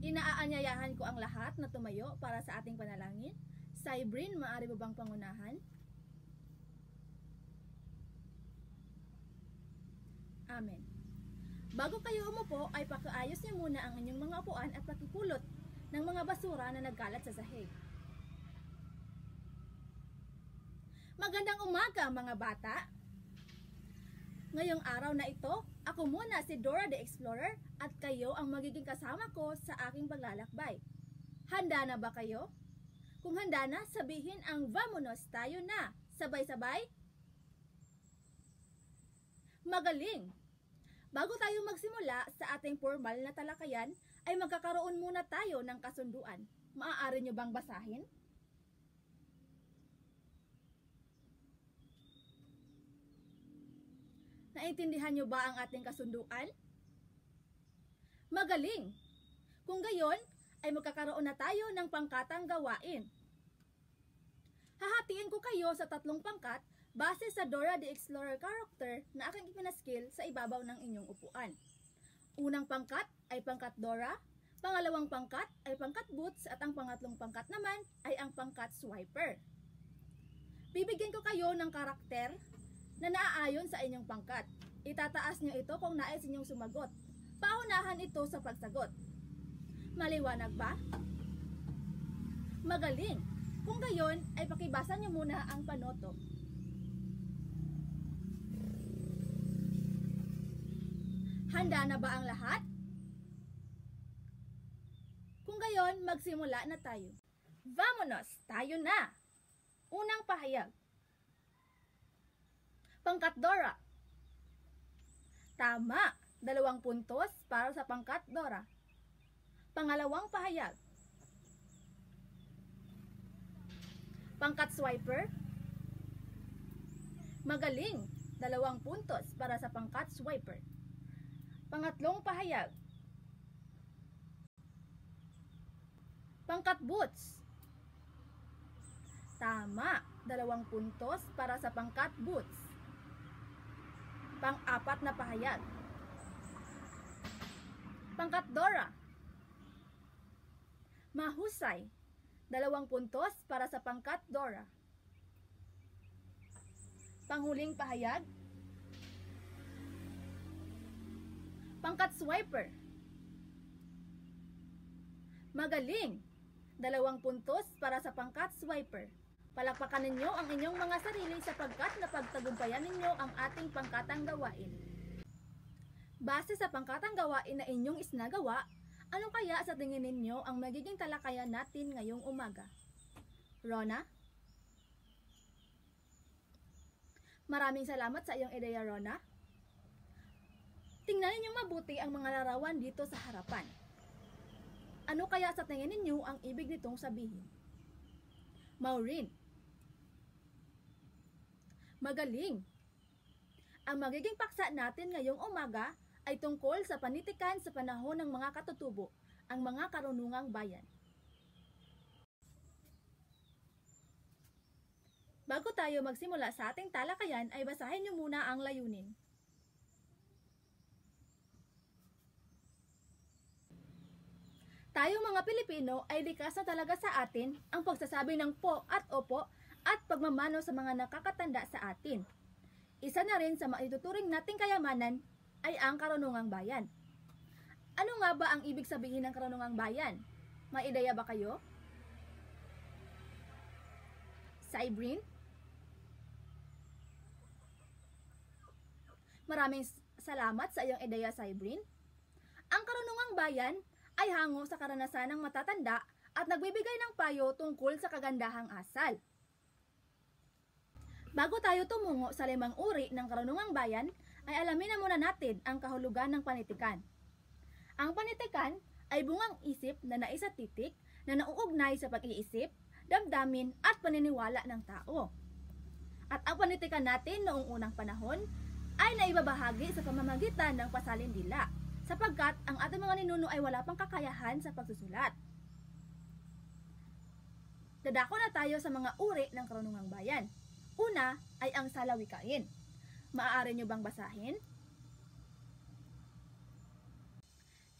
Inaaanyayahan ko ang lahat na tumayo para sa ating panalangin. Cybrin, maaari mo bang pangunahan? Amen. Bago kayo umupo ay pakiayos niyo muna ang inyong mga upuan at pakipulot ng mga basura na nagkalat sa sahig. Magandang umaga mga bata! Ngayong araw na ito, ako muna si Dora the Explorer at kayo ang magiging kasama ko sa aking paglalakbay. Handa na ba kayo? Kung handa na, sabihin ang vamonos, tayo na! Sabay-sabay? Magaling! Bago tayo magsimula sa ating formal na talakayan, ay magkakaroon muna tayo ng kasunduan. Maaari nyo bang basahin? Naintindihan nyo ba ang ating kasunduan? Magaling! Kung gayon, ay magkakaroon na tayo ng pangkatang gawain. Hahatiin ko kayo sa 3 pangkat base sa Dora the Explorer character na aking ipinaskill sa ibabaw ng inyong upuan. Unang pangkat ay pangkat Dora, pangalawang pangkat ay pangkat Boots, at ang pangatlong pangkat naman ay ang pangkat Swiper. Bibigyan ko kayo ng karakter na naaayon sa inyong pangkat. Itataas nyo ito kung nais inyong sumagot. Paunahan ito sa pagsagot. Maliwanag ba? Magaling! Kung gayon, ay pakibasa nyo muna ang panoto. Handa na ba ang lahat? Kung gayon, magsimula na tayo. Vamonos! Tayo na! Unang pahayag. Pangkat Dora. Tama! 2 puntos para sa pangkat Dora. Pangalawang pahayag. Pangkat Swiper. Magaling! 2 puntos para sa pangkat Swiper. Pangatlong pahayag. Pangkat Boots. Tama! 2 puntos para sa pangkat Boots. Pang-apat na pahayag. Pangkat Dora. Mahusay! 2 puntos para sa pangkat Dora. Panghuling pahayag. Pangkat Swiper. Magaling! 2 puntos para sa pangkat Swiper. Palakpakan ninyo ang inyong mga sarili sapagkat napagtagumpayan ninyo ang ating pangkatang gawain. Base sa pangkatang gawain na inyong isnagawa, ano kaya sa tingin ninyo ang magiging talakayan natin ngayong umaga? Rona? Maraming salamat sa iyong ideya, Rona. Tingnan ninyong mabuti ang mga larawan dito sa harapan. Ano kaya sa tingin ninyo ang ibig nitong sabihin? Maureen? Magaling! Ang magiging paksa natin ngayong umaga ay tungkol sa panitikan sa panahon ng mga katutubo, ang mga karunungang bayan. Bago tayo magsimula sa ating talakayan ay basahin niyo muna ang layunin. Tayong mga Pilipino ay likas na talaga sa atin ang pagsasabi ng po at opo at pagmamano sa mga nakakatanda sa atin. Isa na rin sa maituturing nating kayamanan ay ang karunungang bayan. Ano nga ba ang ibig sabihin ng karunungang bayan? May ideya ba kayo? Cybrin? Maraming salamat sa iyong ideya, Cybrin. Ang karunungang bayan ay hango sa karanasan ng matatanda at nagbibigay ng payo tungkol sa kagandahang asal. Bago tayo tumungo sa 5 uri ng karunungang bayan, ay alamin na muna natin ang kahulugan ng panitikan. Ang panitikan ay bungang isip na naisatitik na nauugnay sa pag-iisip, damdamin at paniniwala ng tao. At ang panitikan natin noong unang panahon ay naibabahagi sa pamamagitan ng pasalindila, sapagkat ang ating mga ninuno ay wala pang kakayahan sa pagsusulat. Dadako na tayo sa mga uri ng karunungang bayan. Una ay ang salawikain. Maaari nyo bang basahin?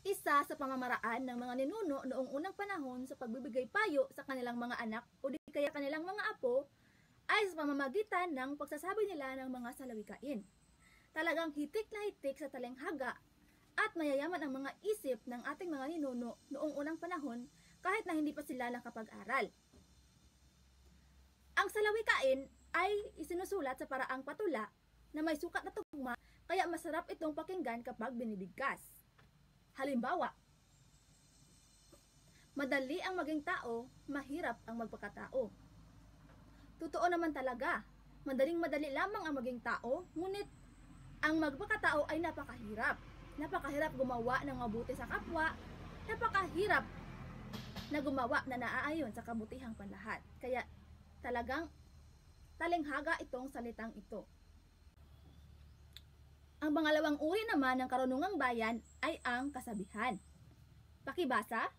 Isa sa pamamaraan ng mga ninuno noong unang panahon sa pagbibigay payo sa kanilang mga anak o di kaya kanilang mga apo ay sa pamamagitan ng pagsasabi nila ng mga salawikain. Talagang hitik na hitik sa talenghaga at mayayaman ang mga isip ng ating mga ninuno noong unang panahon kahit na hindi pa sila nakapag-aral. Ang salawikain ay isinusulat sa paraang patula na may sukat na tugma kaya masarap itong pakinggan kapag binibigkas. Halimbawa, madali ang maging tao, mahirap ang magpakatao. Totoo naman talaga, madali lamang ang maging tao, ngunit ang magpakatao ay napakahirap. Napakahirap gumawa ng mabuti sa kapwa, napakahirap na gumawa na naaayon sa kabutihang panlahat. Kaya talagang talenghaga itong salitang ito. Ang pangalawang uri naman ng karunungang bayan ay ang kasabihan. Pakibasa.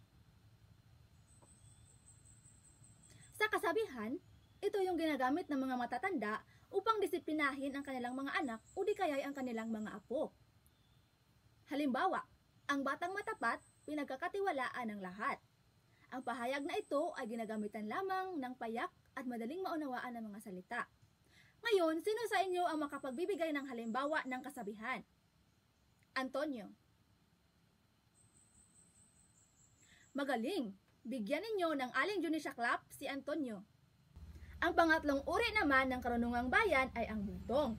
Sa kasabihan, ito yung ginagamit ng mga matatanda upang disiplinahin ang kanilang mga anak o di kaya ang kanilang mga apo. Halimbawa, ang batang matapat, pinagkakatiwalaan ng lahat. Ang pahayag na ito ay ginagamitan lamang ng payak at madaling maunawaan ng mga salita. Ngayon, sino sa inyo ang makapagbibigay ng halimbawa ng kasabihan? Antonio. Magaling! Bigyan ninyo ng Aling Junisha Clap si Antonio. Ang pangatlong uri naman ng karunungang bayan ay ang bugtong.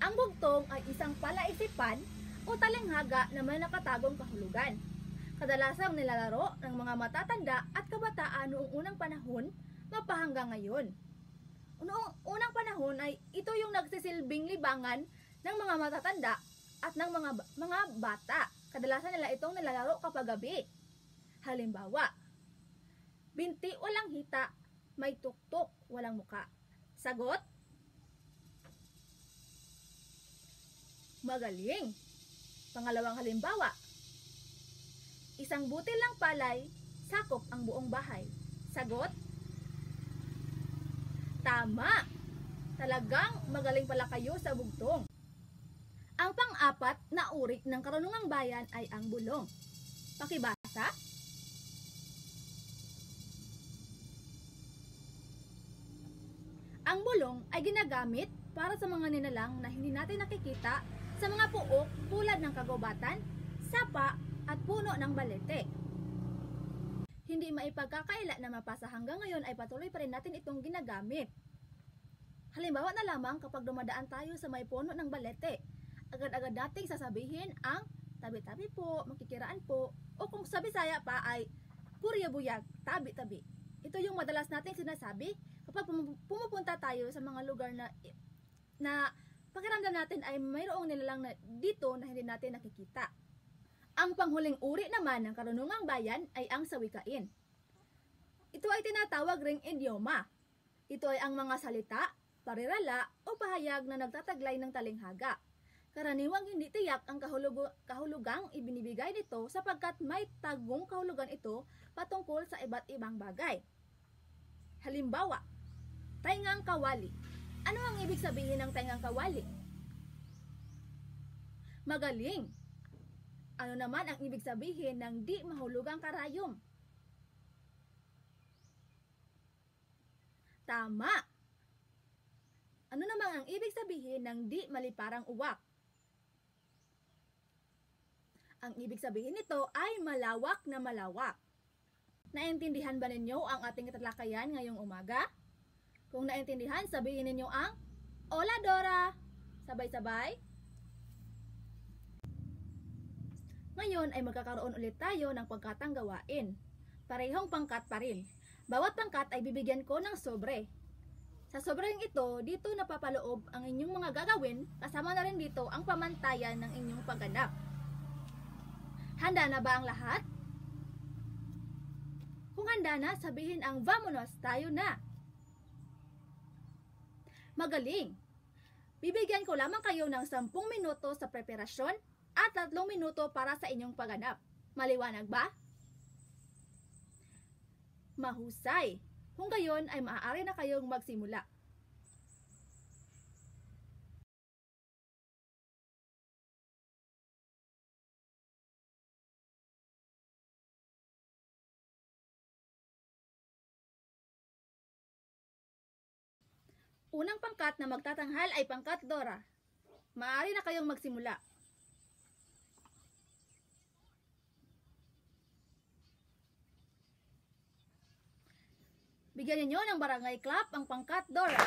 Ang bugtong ay isang palaisipan o talenghaga na may nakatagong kahulugan. Kadalasang nilalaro ng mga matatanda at kabataan noong unang panahon mapahanggang ngayon. Noong unang panahon ay ito yung nagsisilbing libangan ng mga matatanda at ng mga bata. Kadalasan nila itong nilalaro kapag gabi. Halimbawa, binti walang hita, may tuktok walang muka. Sagot? Magaling! Pangalawang halimbawa, isang butil lang palay, sakop ang buong bahay. Sagot? Tama! Talagang magaling pala kayo sa bugtong. Ang pang-apat na uri ng karunungang bayan ay ang bulong. Pakibasa. Ang bulong ay ginagamit para sa mga nilalang na hindi natin nakikita sa mga puok tulad ng kagubatan, sapa at puno ng balete. Hindi maipagkakaila na mapasa hanggang ngayon ay patuloy pa rin natin itong ginagamit. Halimbawa na lamang kapag dumadaan tayo sa may puno ng balete, agad-agad nating sasabihin ang tabi-tabi po, makikiraan po, o kung sa Bisaya pa ay kuryabuyag, tabi-tabi. Ito yung madalas nating sinasabi kapag pumupunta tayo sa mga lugar na pakiramdam natin ay mayroong nilalang na dito na hindi natin nakikita. Ang panghuling uri naman ng karunungang bayan ay ang sawikain. Ito ay tinatawag ring idioma. Ito ay ang mga salita, parirala o pahayag na nagtataglay ng talenghaga. Karaniwang hindi tiyak ang kahulugang ibinibigay nito sapagkat may tagong kahulugan ito patungkol sa iba't ibang bagay. Halimbawa, taingang kawali. Ano ang ibig sabihin ng taingang kawali? Magaling! Ano naman ang ibig sabihin ng di mahulugang karayom? Tama! Ano naman ang ibig sabihin ng di maliparang uwak? Ang ibig sabihin nito ay malawak na malawak. Naintindihan ba ninyo ang ating tatalakayan ngayong umaga? Kung naintindihan, sabihin ninyo ang Hola Dora! Sabay-sabay. Ngayon ay magkakaroon ulit tayo ng pangkatang gawain. Parehong pangkat pa rin. Bawat pangkat ay bibigyan ko ng sobre. Sa sobreng ito, dito napapaloob ang inyong mga gagawin, kasama na rin dito ang pamantayan ng inyong pagganap. Handa na ba ang lahat? Kung handa na, sabihin ang vamonos, tayo na. Magaling! Bibigyan ko lamang kayo ng 10 minuto sa preparasyon at 3 minuto para sa inyong pagganap. Maliwanag ba? Mahusay! Kung gayon ay maaari na kayong magsimula. Unang pangkat na magtatanghal ay pangkat Dora. Maaari na kayong magsimula. Bigyan ninyo ng barangay clap ang pangkat Dora.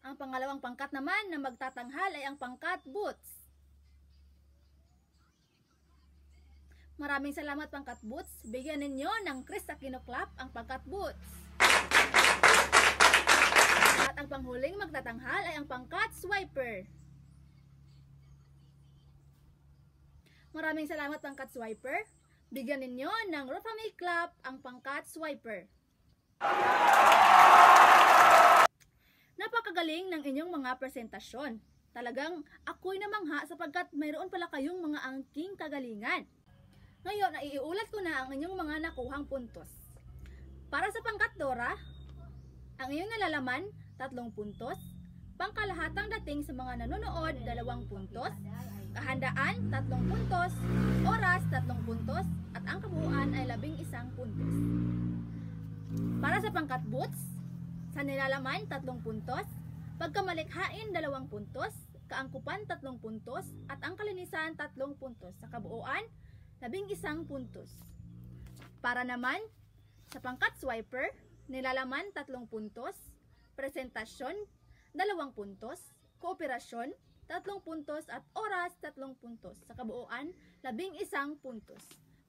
Ang pangalawang pangkat naman na magtatanghal ay ang pangkat Boots. Maraming salamat pangkat Boots. Bigyan ninyo ng Chris Aquino clap ang pangkat Boots. At ang panghuling magtatanghal ay ang pangkat Swiper. Maraming salamat pangkat Swiper. Bigyan ninyo ng Rofami clap ang pangkat Swiper. Napakagaling ng inyong mga presentasyon. Talagang ako'y namangha sapagkat mayroon pala kayong mga angking kagalingan. Ngayon ay iulat ko na ang inyong mga nakuhang puntos. Para sa pangkat Dora, ang inyong nalalaman, 3 puntos. Pangkalahatang dating sa mga nanonood, 2 puntos. Kahandaan, 3 puntos. Oras, 3 puntos. At ang kabuuan ay 11 puntos. Para sa pangkat Boots, sa nilalaman, 3 puntos. Pagkamalikhain, 2 puntos. Kaangkupan, 3 puntos. At ang kalinisan, 3 puntos. Sa kabuuan, 11 puntos. Para naman, sa pangkat Swiper, nilalaman 3 puntos. Presentasyon, 2 puntos. Kooperasyon, 3 puntos. At oras, 3 puntos. Sa kabuuan, 11 puntos.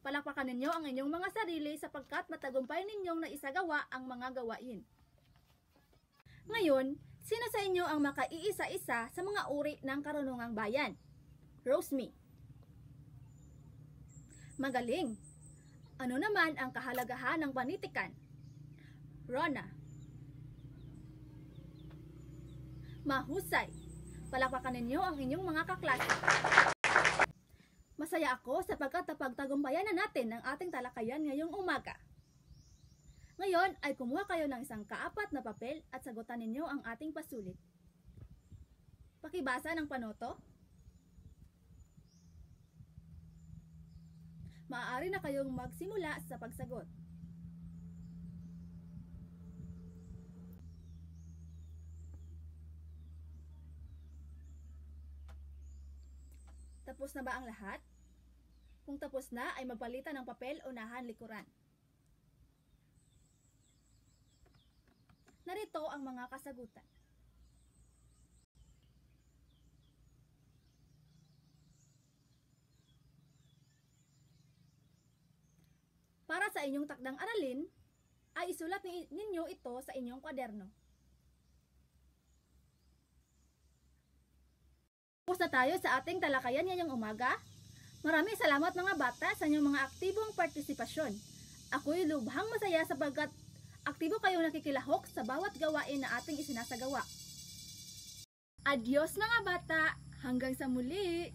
Palakpakan ninyo ang inyong mga sarili sapagkat matagumpay ninyong naisagawa ang mga gawain. Ngayon, sino sa inyo ang makaiisa-isa sa mga uri ng karunungang bayan? Rosemy. Magaling. Ano naman ang kahalagahan ng panitikan? Rona. Mahusay. Palakpakan ninyo ang inyong mga kaklase. Masaya ako sapagkat napagtagumpayan na natin ang ating talakayan ngayong umaga. Ngayon ay kumuha kayo ng isang kaapat na papel at sagutan ninyo ang ating pasulit. Pakibasa ng panoto. Maaari na kayong magsimula sa pagsagot. Tapos na ba ang lahat? Kung tapos na, ay magpalitan ng papel unahan likuran. Narito ang mga kasagutan. Para sa inyong takdang aralin, ay isulat ninyo ito sa inyong kwaderno. Tapos na tayo sa ating talakayan ngayong umaga. Maraming salamat mga bata sa inyong mga aktibong partisipasyon. Ako'y lubhang masaya sapagkat aktibo kayong nakikilahok sa bawat gawain na ating isinasagawa. Adios mga bata! Hanggang sa muli!